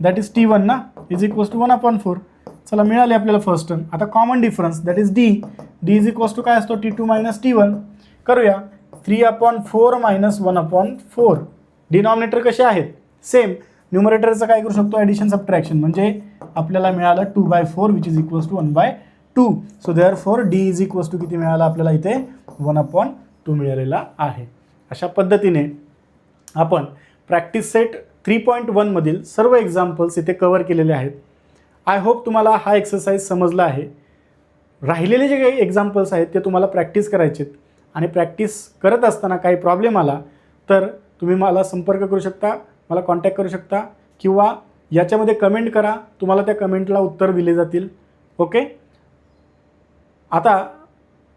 S1: दॅट इज T1 ना, इज इक्वल्स टू 1/4. चला, मिळाले आपल्याला फर्स्ट टर्म. आता common difference that is D is equals to काय असतो T2 मायनस T1. करूया 3/4 मायनस 1/4. डिनॉमिनेटर कसे आहेत सेम. न्यूमरेटरचं काय करू शकतो ॲडिशन सबट्रॅक्शन, म्हणजे आपल्याला मिळालं 2/4 which is equals to 1/2. So therefore D is equals to किती मिळाला आपल्याला इथे 1/2 मिळालेला आहे. अशा पद्धतीने आपण प्रॅक्टिस सेट 3.1 मधील सर्व एक्झाम्पल्स इथे कव्हर केलेले आहेत. आय होप तुम्हाला हा एक्सरसाइज समजला आहे. राहिलेले जे काही एक्झाम्पल्स आहेत ते तुम्हाला प्रॅक्टिस करायचे आहेत आणि प्रॅक्टिस करत असताना काही प्रॉब्लेम आला तर तुम्ही मला संपर्क करू शकता, मला कॉन्टॅक्ट करू शकता किंवा याच्यामध्ये कमेंट करा. तुम्हाला त्या कमेंटला उत्तर दिले जातील. ओके, आता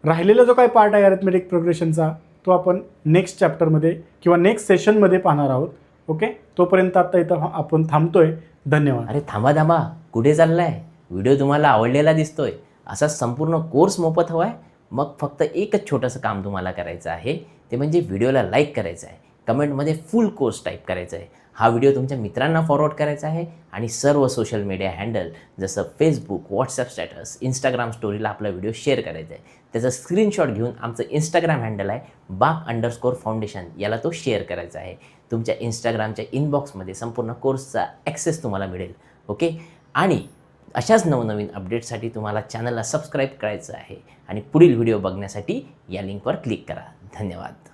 S1: राहिलेला जो काही पार्ट आहे अरिथमॅटिक प्रोग्रेशनचा तो आपण नेक्स्ट चॅप्टरमध्ये किंवा नेक्स्ट सेशनमध्ये पाहणार आहोत. ओके, तोपर्यंत आता इथं आपण थांबतोय. धन्यवाद.
S2: अरे थांबा, कुठे चाललाय? व्हिडिओ तुम्हाला आवडलेला दिसतोय. असा संपूर्ण कोर्स मोफत हवा आहे? मग फक्त एकच छोटंसं काम तुम्हाला करायचं आहे, ते म्हणजे व्हिडिओला लाईक करायचं आहे, कमेंटमध्ये फुल कोर्स टाईप करायचं आहे, हा व्हिडिओ तुमच्या मित्रांना फॉरवर्ड करायचा आहे आणि सर्व सोशल मीडिया हँडल जसं फेसबुक, व्हॉट्सअप स्टेटस, इंस्टाग्राम स्टोरीला आपला व्हिडिओ शेअर करायचा आहे. त्याचा स्क्रीनशॉट घेऊन आमचं इंस्टाग्राम हँडल आहे BAK_फाउंडेशन, याला तो शेअर करायचा आहे. तुमच्या इंस्टाग्रामच्या इनबॉक्समध्ये संपूर्ण कोर्सचा ॲक्सेस तुम्हाला मिळेल. ओके, आणि अशाच नवनवीन अपडेट्ससाठी तुम्हाला चॅनलला सबस्क्राईब करायचं आहे आणि पुढील व्हिडिओ बघण्यासाठी या लिंकवर क्लिक करा. धन्यवाद.